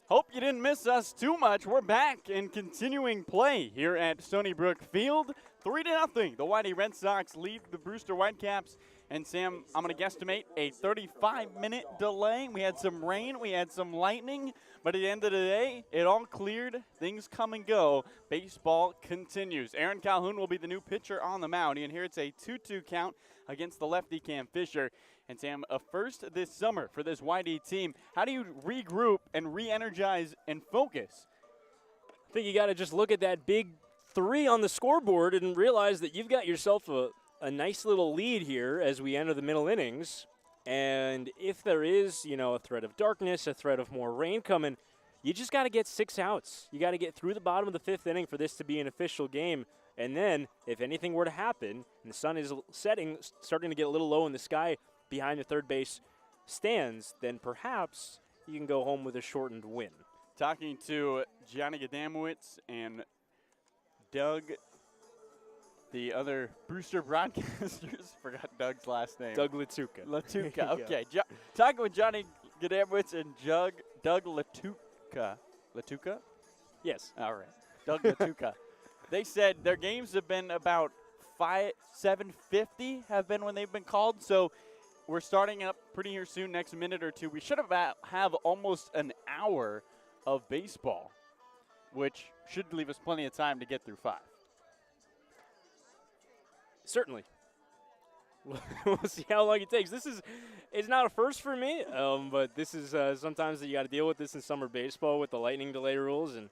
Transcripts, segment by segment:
Hope you didn't miss us too much. We're back in continuing play here at Stony Brook Field. 3-0. The Whitey Red Sox lead the Brewster Whitecaps. And Sam, I'm going to guesstimate a 35-minute delay. We had some rain, we had some lightning, but at the end of the day, it all cleared. Things come and go. Baseball continues. Aaron Calhoun will be the new pitcher on the mound. And here it's a 2-2 count against the lefty Cam Fisher. And Sam, a first this summer for this YD team. How do you regroup and re-energize and focus? I think you got to just look at that big 3 on the scoreboard and realize that you've got yourself a nice little lead here as we enter the middle innings. And if there is, a threat of darkness, a threat of more rain coming, you just got to get 6 outs. You got to get through the bottom of the 5th inning for this to be an official game. And then if anything were to happen and the sun is setting, starting to get a little low in the sky behind the third base stands, then perhaps you can go home with a shortened win. Talking to Johnny Gadamowitz and Doug, the other Brewster broadcasters. Forgot Doug's last name. Doug Latuka. Latuka, okay. Talking with Johnny Gadamowitz and Doug Latuka. Latuka? Yes. All right. Doug Latuka. They said their games have been about 7:50 have been when they've been called, so we're starting up pretty here soon, next minute or two. We should have almost an hour of baseball, which should leave us plenty of time to get through 5. Certainly. We'll see how long it takes. It's not a first for me, but this is sometimes you got to deal with this in summer baseball with the lightning delay rules, and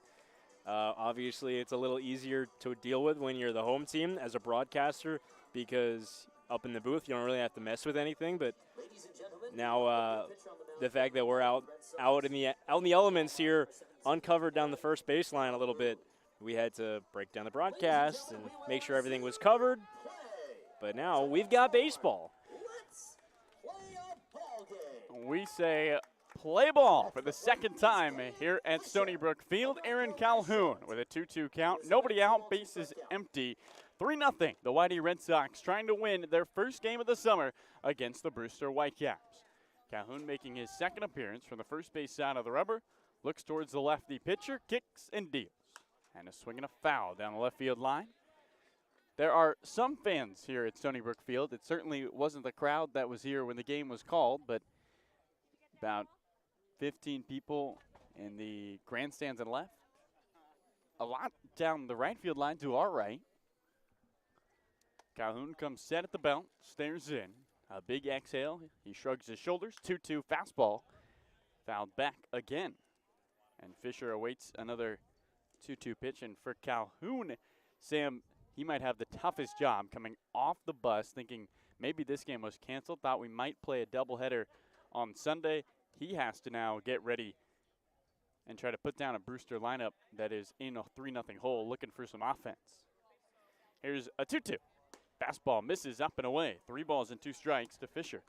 obviously it's a little easier to deal with when you're the home team as a broadcaster because up in the booth you don't really have to mess with anything. But now the fact that we're out in the elements here, uncovered down the first baseline a little bit, we had to break down the broadcast and make sure everything was covered. But now we've got baseball. We say play ball for the second time here at Stony Brook Field. Aaron Calhoun with a 2-2 count. Nobody out, bases empty. 3-0. The Whitey Red Sox trying to win their first game of the summer against the Brewster Whitecaps. Calhoun making his second appearance from the first base side of the rubber. Looks towards the lefty pitcher, kicks and deals. And a swing and a foul down the left field line. There are some fans here at Stony Brook Field. It certainly wasn't the crowd that was here when the game was called, but about 15 people in the grandstands and left. A lot down the right field line to our right. Calhoun comes set at the belt, stares in. A big exhale. He shrugs his shoulders. 2-2 fastball. Fouled back again. And Fisher awaits another 2-2 pitch. And for Calhoun, Sam, he might have the toughest job coming off the bus, thinking maybe this game was canceled, thought we might play a doubleheader on Sunday. He has to now get ready and try to put down a Brewster lineup that is in a 3-0 hole, looking for some offense. Here's a 2-2. Fastball misses up and away. 3 balls and 2 strikes to Fisher.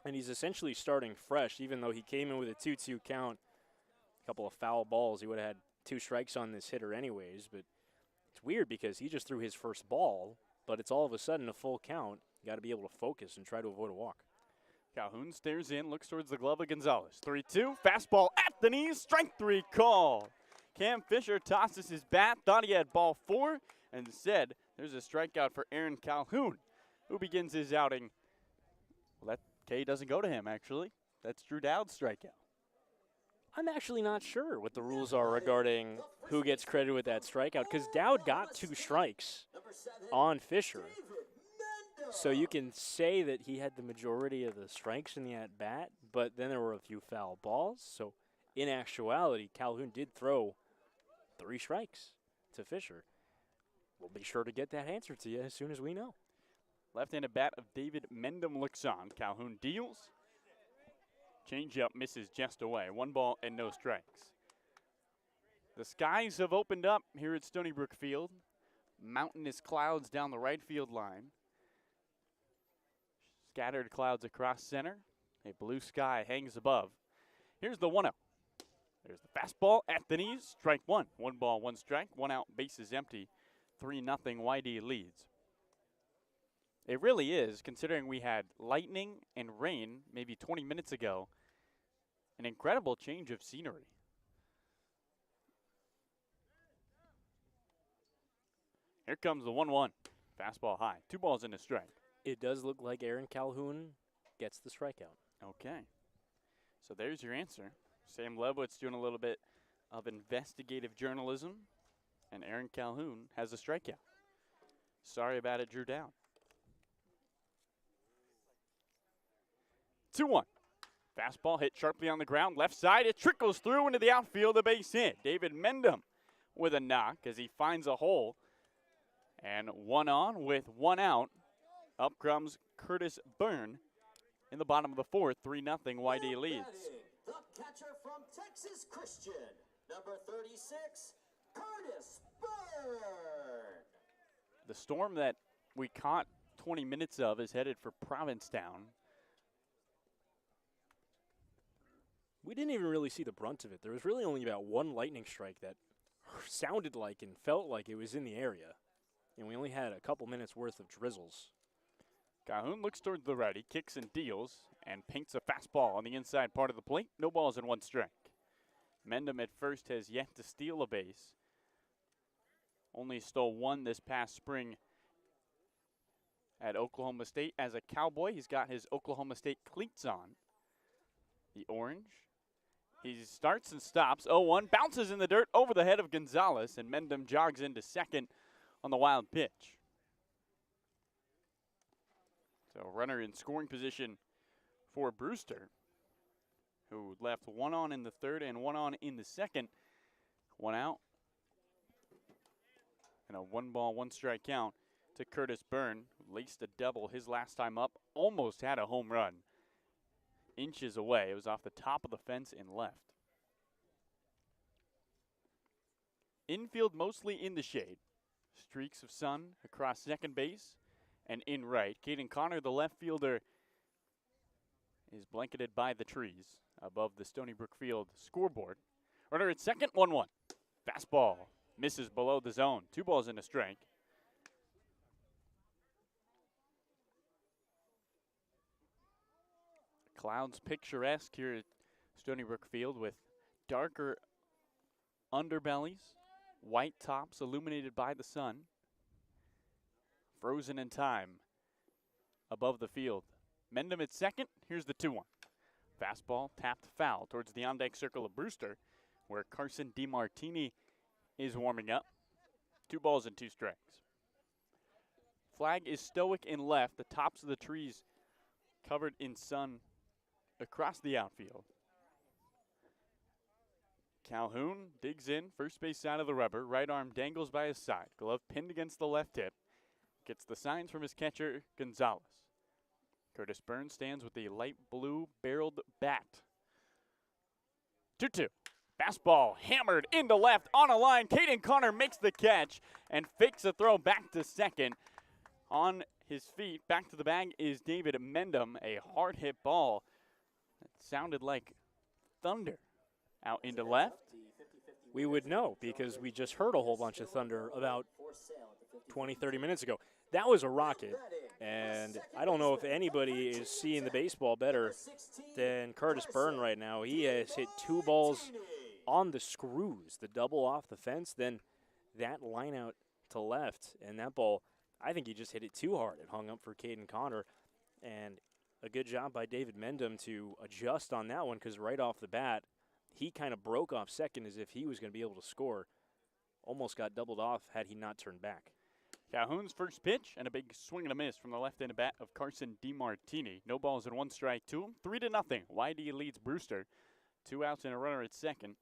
And he's essentially starting fresh, even though he came in with a 2-2 count. A couple of foul balls. He would have had 2 strikes on this hitter anyways, but it's weird because he just threw his first ball, but it's all of a sudden a full count. You got to be able to focus and try to avoid a walk. Calhoun stares in, looks towards the glove of Gonzalez. 3-2, fastball at the knees, strike 3 call. Cam Fisher tosses his bat, thought he had ball 4, and instead there's a strikeout for Aaron Calhoun, who begins his outing. Well, that K doesn't go to him, actually. That's Drew Dowd's strikeout. I'm actually not sure what the rules are regarding who gets credited with that strikeout, because Dowd got 2 strikes on Fisher. So you can say that he had the majority of the strikes in the at-bat, but then there were a few foul balls. So in actuality, Calhoun did throw 3 strikes to Fisher. We'll be sure to get that answer to you as soon as we know. Left-handed bat of David Mendham looks on. Calhoun deals. Changeup misses just away. 1 ball and no strikes. The skies have opened up here at Stony Brook Field. Mountainous clouds down the right field line. Scattered clouds across center. A blue sky hangs above. Here's the 1-0. There's the fastball at the knees. Strike 1. 1 ball, 1 strike. 1 out, bases empty. 3-0 YD leads. It really is, considering we had lightning and rain maybe 20 minutes ago, an incredible change of scenery. Here comes the 1-1. Fastball high. 2 balls and a strike. It does look like Aaron Calhoun gets the strikeout. Okay. So there's your answer. Sam Lebowitz doing a little bit of investigative journalism, and Aaron Calhoun has a strikeout. Sorry about it, Drew Down. 2-1. Fastball hit sharply on the ground, left side. It trickles through into the outfield, a base hit. David Mendham with a knock as he finds a hole. And 1 on with 1 out. Up comes Curtis Byrne in the bottom of the 4th. 3-0 YD leads. The catcher from Texas Christian, number 36, Curtis Byrne. The storm that we caught 20 minutes of is headed for Provincetown. We didn't even really see the brunt of it. There was really only about 1 lightning strike that sounded like and felt like it was in the area. And we only had a couple minutes worth of drizzles. Calhoun looks toward the right. He kicks and deals and paints a fastball on the inside part of the plate. No balls and 1 strike. Mendham at first has yet to steal a base. Only stole 1 this past spring at Oklahoma State. As a Cowboy, he's got his Oklahoma State cleats on. The orange. He starts and stops. 0-1. Bounces in the dirt over the head of Gonzalez, and Mendham jogs into second on the wild pitch. So runner in scoring position for Brewster, who left 1 on in the 3rd and 1 on in the 2nd. 1 out. And a 1 ball, 1 strike count to Curtis Byrne, who laced a double his last time up. Almost had a home run. Inches away. It was off the top of the fence and left. Infield mostly in the shade. Streaks of sun across second base and in right. Caden Connor, the left fielder, is blanketed by the trees above the Stony Brook Field scoreboard. Runner at second, 1-1. Fastball misses below the zone. 2 balls and a strike. Clouds picturesque here at Stony Brook Field with darker underbellies, white tops illuminated by the sun, frozen in time above the field. Mendham at second. Here's the 2-1. Fastball tapped foul towards the on-deck circle of Brewster, where Carson DiMartini is warming up. 2 balls and 2 strikes. Flag is stoic in left. The tops of the trees covered in sun across the outfield. Calhoun digs in, first base side of the rubber. Right arm dangles by his side. Glove pinned against the left hip. Gets the signs from his catcher, Gonzalez. Curtis Byrne stands with the light blue barreled bat. 2-2. Fastball hammered into left on a line. Caden Connor makes the catch and fakes a throw back to second. On his feet, back to the bag is David Mendham. A hard hit ball that sounded like thunder out into left. We would know because we just heard a whole bunch of thunder about 20, 30 minutes ago. That was a rocket, and I don't know if anybody is seeing the baseball better than Curtis Byrne right now. He has hit 2 balls on the screws, the double off the fence, then that line out to left, and that ball, I think he just hit it too hard. It hung up for Caden Connor, and a good job by David Mendham to adjust on that one because right off the bat, he kind of broke off second as if he was going to be able to score. Almost got doubled off had he not turned back. Calhoun's first pitch and a big swing and a miss from the left-handed bat of Carson DiMartini. No balls and 1 strike to him. 3-0. YD leads Brewster. 2 outs and a runner at second.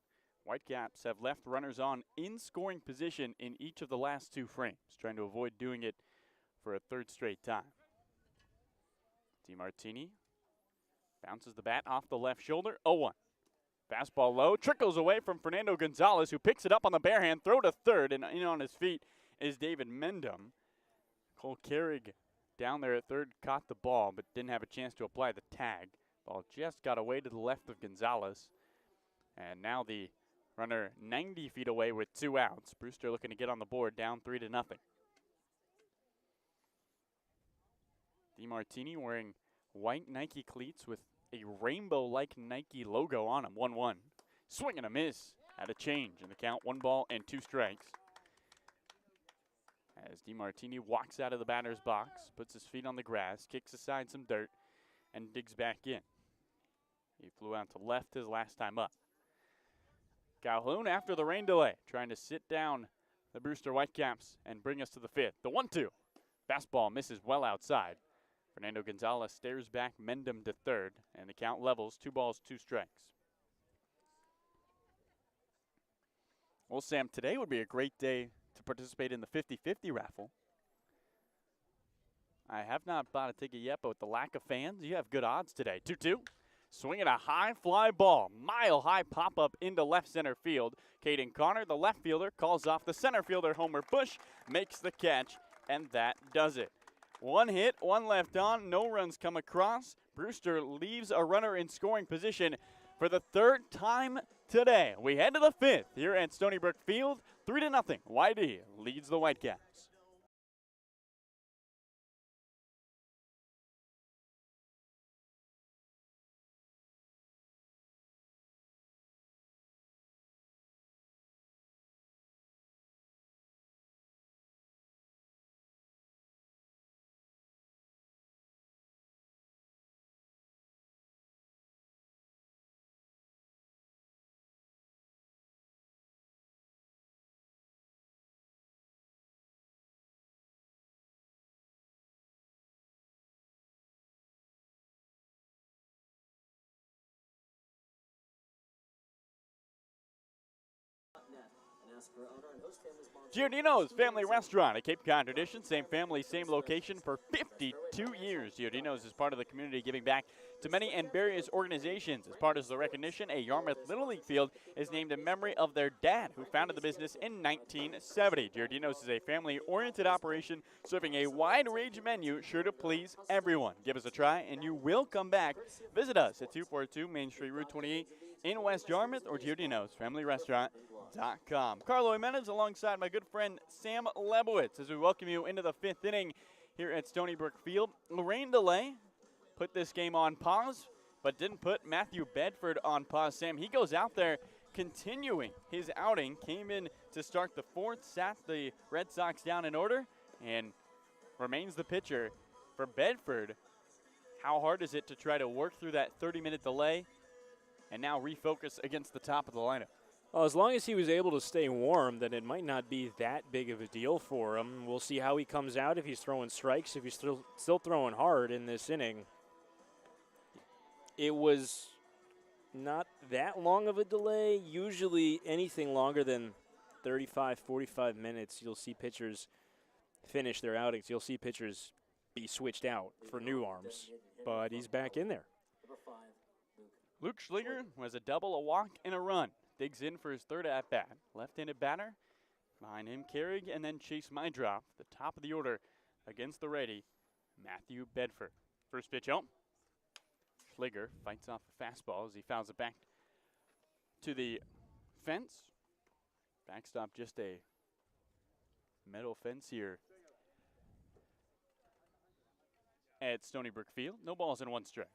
Whitecaps have left runners on in scoring position in each of the last 2 frames, trying to avoid doing it for a 3rd straight time. DiMartini bounces the bat off the left shoulder. 0-1. Fastball low, trickles away from Fernando Gonzalez, who picks it up on the bare hand, throw to third, and in on his feet is David Mendham. Cole Carrig down there at third caught the ball, but didn't have a chance to apply the tag. Ball just got away to the left of Gonzalez. And now the runner 90 feet away with 2 outs. Brewster looking to get on the board, down 3-0. DiMartini wearing white Nike cleats with a rainbow-like Nike logo on him. 1-1. Swing and a miss. Had a change in the count. 1 ball and 2 strikes. as DiMartini walks out of the batter's box, puts his feet on the grass, kicks aside some dirt, and digs back in. He flew out to left his last time up. Calhoun, after the rain delay, trying to sit down the Brewster Whitecaps and bring us to the 5th. The 1-2. Fastball misses well outside. Fernando Gonzalez stares back Mendham to third, and the count levels, 2 balls, 2 strikes. Well, Sam, today would be a great day to participate in the 50-50 raffle. I have not bought a ticket yet, but with the lack of fans, you have good odds today. 2-2. Swinging a high fly ball. Mile-high pop-up into left center field. Caden Connor, the left fielder, calls off the center fielder, Homer Bush, makes the catch, and that does it. 1 hit, 1 left on, no runs come across. Brewster leaves a runner in scoring position for the 3rd time today. We head to the 5th here at Stony Brook Field. 3-0. YD leads the Whitecaps. Giordino's Family Restaurant, a Cape Cod tradition, same family, same location for 52 years. Giordino's is part of the community, giving back to many and various organizations. As part of the recognition, a Yarmouth Little League field is named in memory of their dad, who founded the business in 1970. Giordino's is a family-oriented operation serving a wide range menu sure to please everyone. Give us a try, and you will come back. Visit us at 242 Main Street, Route 28 in West Yarmouth, or Giordino's Family Restaurant.com. Carlo Jimenez alongside my good friend Sam Lebowitz as we welcome you into the 5th inning here at Stony Brook Field. Rain delay put this game on pause, but didn't put Matthew Bedford on pause. Sam, he goes out there continuing his outing, came in to start the 4th, sat the Red Sox down in order, and remains the pitcher for Bedford. How hard is it to try to work through that 30-minute delay and now refocus against the top of the lineup? Well, as long as he was able to stay warm, then it might not be that big of a deal for him. We'll see how he comes out, if he's throwing strikes, if he's still throwing hard in this inning. It was not that long of a delay. Usually anything longer than 35, 45 minutes, you'll see pitchers finish their outings. You'll see pitchers be switched out for new arms, but he's back in there. Luke Schliger was a double, a walk, and a run. Digs in for his 3rd at-bat. Left-handed batter. Behind him, Carrig, and then Chase Mydrop, the top of the order against the righty, Matthew Bedford. First pitch home. Schliger fights off the fastball as he fouls it back to the fence. Backstop, just a metal fence here at Stony Brook Field. No balls and 1 strike.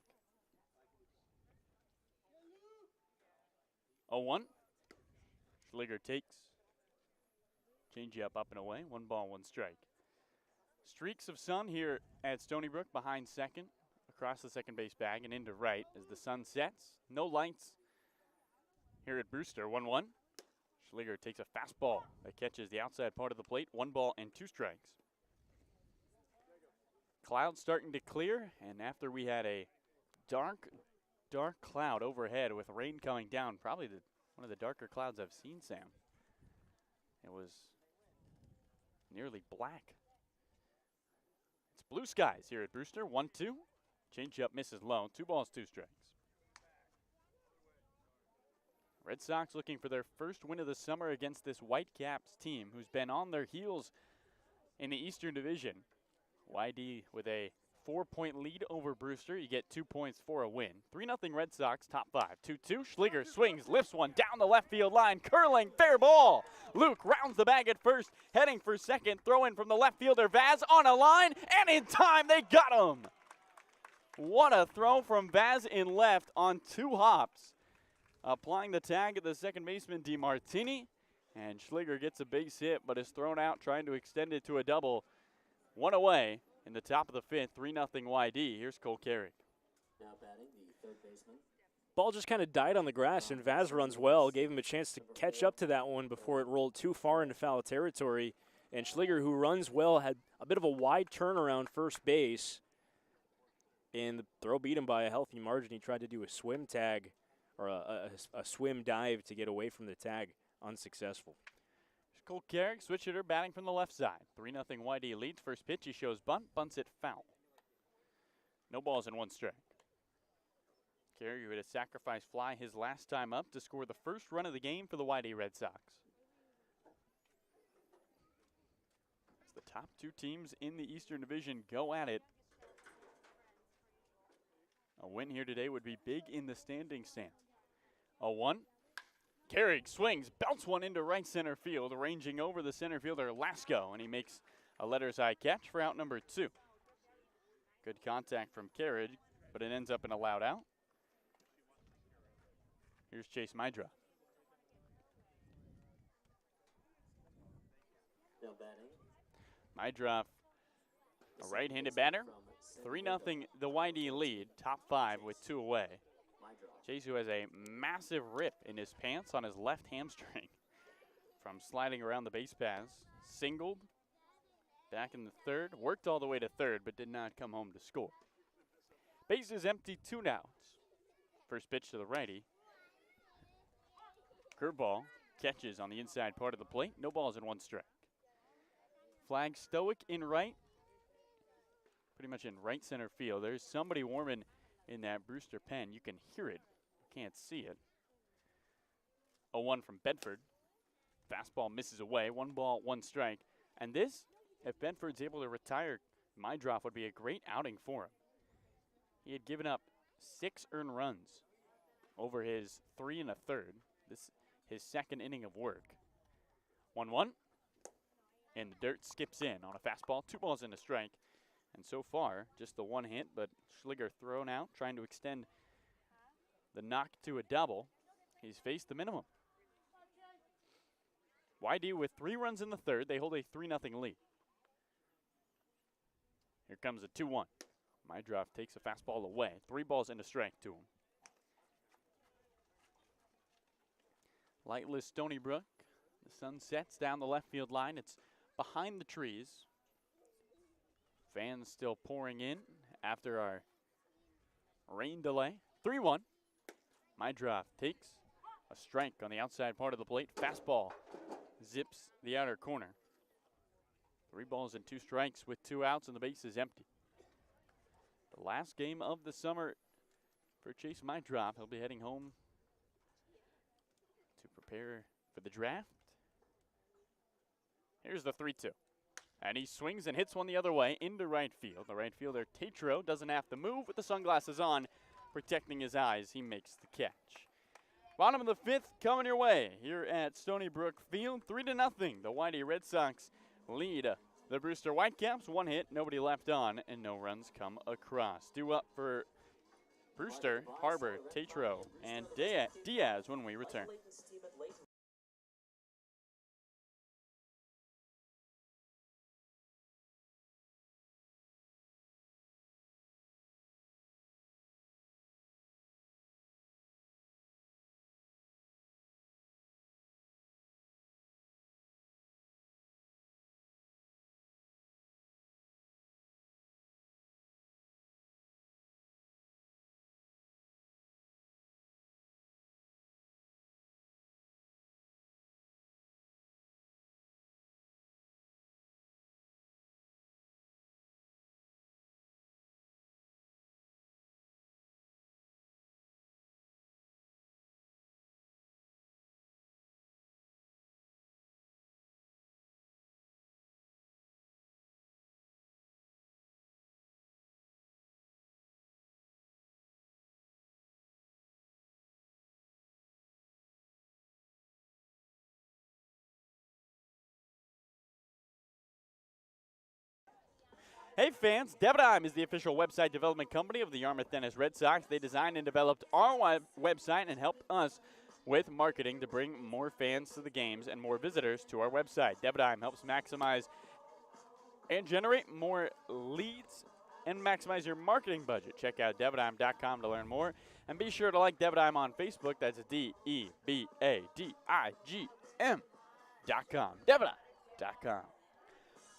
0-1. Schliger takes. Changeup up and away. 1 ball, 1 strike. Streaks of sun here at Stony Brook behind second, across the second base bag and into right as the sun sets. No lights here at Brewster. 1-1. Schliger takes a fastball that catches the outside part of the plate. 1 ball and 2 strikes. Clouds starting to clear, and after we had a dark cloud overhead with rain coming down, probably one of the darker clouds I've seen, Sam. It was nearly black. It's blue skies here at Brewster. 1-2. Changeup misses low. 2 balls, 2 strikes. Red Sox looking for their first win of the summer against this Whitecaps team who's been on their heels in the Eastern Division. YD with a 4-point lead over Brewster. You get 2 points for a win. 3-0 Red Sox, top 5. 2-2. Schliger swings, lifts one down the left field line. Curling, fair ball. Luke rounds the bag at first, heading for second. Throw in from the left fielder. Vaz on a line, and in time they got him. What a throw from Vaz in left on 2 hops. Applying the tag at the second baseman, DiMartini. And Schliger gets a base hit, but is thrown out trying to extend it to a double. One away in the top of the fifth, 3-0 YD. Here's Cole Carrick. Now batting the third baseman. Ball just kind of died on the grass, and Vaz runs well, gave him a chance to catch up to that one before it rolled too far into foul territory. And Schliger, who runs well, had a bit of a wide turn around first base. And the throw beat him by a healthy margin. He tried to do a swim tag or a swim dive to get away from the tag. Unsuccessful. Here's Cole Carrick, switch hitter, batting from the left side. 3-0 YD leads. First pitch, he shows bunt, bunts it foul. No balls and one strike. Carrick, who hit a sacrifice fly his last time up to score the first run of the game for the YD Red Sox. As the top two teams in the Eastern Division go at it. A win here today would be big in the standing stand. 0-1. Carrick swings, belts one into right center field, arranging over the center fielder Lasco, and he makes a letters high catch for out number 2. Good contact from Carrick, but it ends up in a loud out. Here's Chase Mydra. Now batting. Mydra, a right-handed batter. 3-0 the YD lead, top 5 with 2 away. Chase, who has a massive rip in his pants on his left hamstring from sliding around the base paths. Singled, back in the third, worked all the way to third, but did not come home to score. Base is empty, 2 outs. First pitch to the righty. Curveball catches on the inside part of the plate. No balls and 1 strike. Flag stoic in right. Pretty much in right center field. There's somebody warming in that Brewster pen. You can hear it. You can't see it. 0-1 from Bedford. Fastball misses away. 1 ball, 1 strike. And this, if Bedford's able to retire Mydroff, would be a great outing for him. He had given up 6 earned runs over his 3 1/3. This his second inning of work. 1-1. And the dirt skips in on a fastball. 2 balls and a strike. And so far, just the 1 hit, but Schliger thrown out, trying to extend the knock to a double. He's faced the minimum. YD with 3 runs in the third. They hold a 3-0 lead. Here comes a 2-1. Mydroff takes a fastball away. 3 balls and a strike to him. Lightless Stony Brook. The sun sets down the left field line. It's behind the trees. Fans still pouring in after our rain delay. 3-1. Mydroff takes a strike on the outside part of the plate. Fastball zips the outer corner. 3 balls and 2 strikes with 2 outs, and the base is empty. The last game of the summer for Chase Mydroff. He'll be heading home to prepare for the draft. Here's the 3-2. And he swings and hits one the other way into right field. The right fielder, Tatro, doesn't have to move with the sunglasses on, protecting his eyes. He makes the catch. Bottom of the 5th coming your way here at Stony Brook Field. 3-0. The YD Red Sox lead the Brewster Whitecaps. 1 hit, nobody left on, and no runs come across. Due up for Brewster, Harbor, Tatro, and Diaz when we return. Hey fans, Debenheim is the official website development company of the Yarmouth Dennis Red Sox. They designed and developed our website and helped us with marketing to bring more fans to the games and more visitors to our website. Debadime helps maximize and generate more leads and maximize your marketing budget. Check out debadime.com to learn more. And be sure to like Debadime on Facebook. That's DEBADIGM.com. Debadime.com.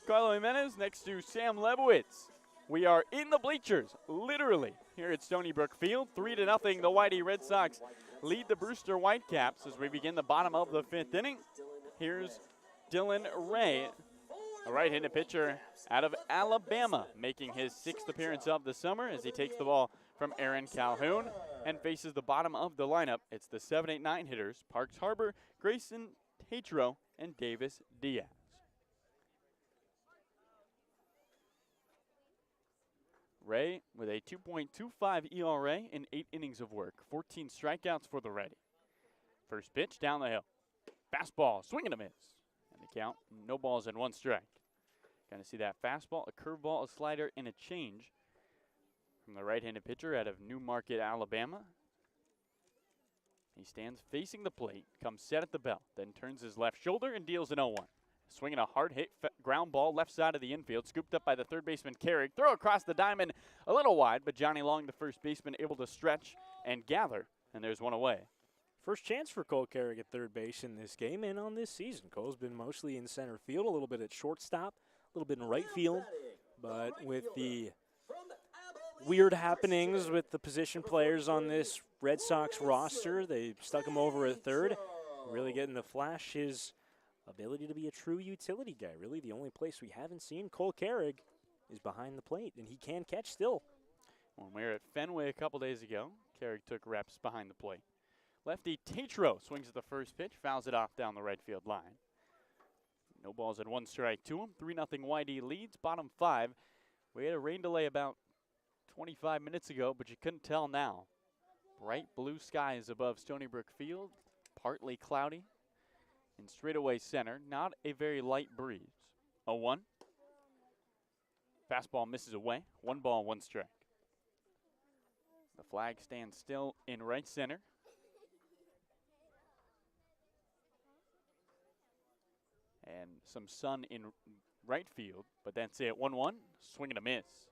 Carlo Jimenez next to Sam Lebowitz. We are in the bleachers, literally, here at Stony Brook Field. 3-0, the Whitey Red Sox lead the Brewster Whitecaps as we begin the bottom of the 5th inning. Here's Dylan Ray, a right-handed pitcher out of Alabama, making his 6th appearance of the summer as he takes the ball from Aaron Calhoun and faces the bottom of the lineup. It's the 7, 8, 9 hitters, Parks Harbor, Grayson Tatro, and Davis Diaz. Ray with a 2.25 ERA in 8 innings of work, 14 strikeouts for the Reddy. First pitch down the hill. Fastball, swing and a miss. And the count, no balls and 1 strike. Going to see that fastball, a curveball, a slider, and a change from the right-handed pitcher out of Newmarket, Alabama. He stands facing the plate, comes set at the belt, then turns his left shoulder and deals an 0-1. Swinging a hard hit ground ball left side of the infield, scooped up by the third baseman Carrick. Throw across the diamond, a little wide, but Johnny Long, the first baseman, able to stretch and gather, and there's one away. First chance for Cole Carrick at third base in this game and on this season. Cole's been mostly in center field, a little bit at shortstop, a little bit in right field, but with the weird happenings with the position players on this Red Sox roster, they stuck him over at third, really getting to flash his ability to be a true utility guy. Really, the only place we haven't seen Cole Carrick is behind the plate, and he can catch still. When we were at Fenway a couple days ago, Carrick took reps behind the plate. Lefty Tatro swings at the first pitch, fouls it off down the right field line. No balls and 1 strike to him. 3-0 Whitey leads, bottom 5. We had a rain delay about 25 minutes ago, but you couldn't tell now. Bright blue skies above Stony Brook Field, partly cloudy. In straightaway center, not a very light breeze. 0-1. Fastball misses away. 1 ball, 1 strike. The flag stands still in right center. And some sun in right field, but that's it. 1-1. Swing and a miss.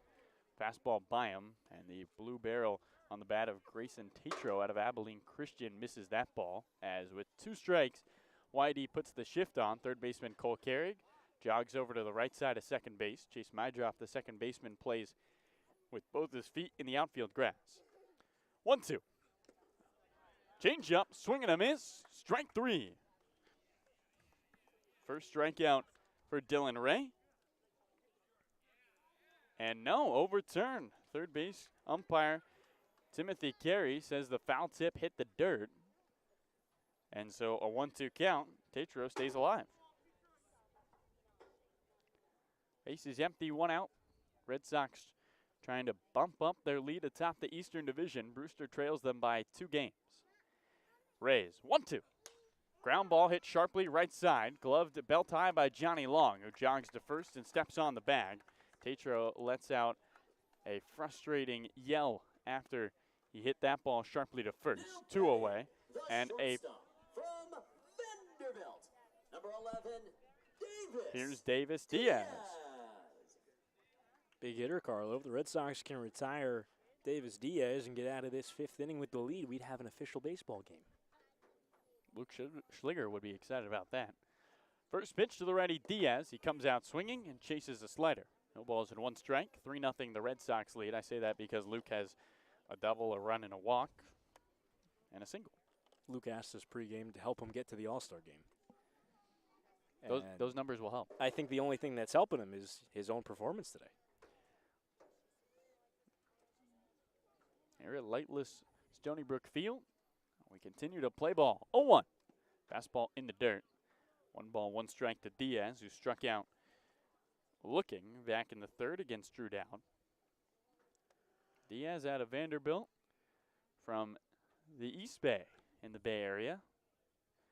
Fastball by him, and the blue barrel on the bat of Grayson Tatro out of Abilene Christian misses that ball. As with 2 strikes, Whitey puts the shift on. Third baseman Cole Carrick jogs over to the right side of second base. Chase Mydroff, the second baseman, plays with both his feet in the outfield grass. 1-2. Change up, swing and a miss. Strike 3. First strikeout for Dylan Ray. And no, overturn. Third base umpire Timothy Carey says the foul tip hit the dirt. And so a 1-2 count. Tatro stays alive. Base is empty, 1 out. Red Sox trying to bump up their lead atop the Eastern Division. Brewster trails them by 2 games. Rays, 1-2. Ground ball hit sharply right side. Gloved belt high by Johnny Long, who jogs to first and steps on the bag. Tatro lets out a frustrating yell after he hit that ball sharply to first. 2 away. And a from Vanderbilt, number 11, Davis. Here's Davis Diaz. Big hitter, Carlo. If the Red Sox can retire Davis Diaz and get out of this 5th inning with the lead, we'd have an official baseball game. Luke Schliger would be excited about that. First pitch to the righty Diaz. He comes out swinging and chases a slider. No balls and 1 strike. 3-0 the Red Sox lead. I say that because Luke has a double, a run, and a walk, and a single. Luke asked us pregame to help him get to the All-Star game. Those numbers will help. I think the only thing that's helping him is his own performance today. Here at lightless Stony Brook Field, we continue to play ball. 0-1. Fastball in the dirt. 1 ball, 1 strike to Diaz, who struck out looking back in the 3rd against Drew Dowd. Diaz out of Vanderbilt from the East Bay in the Bay Area.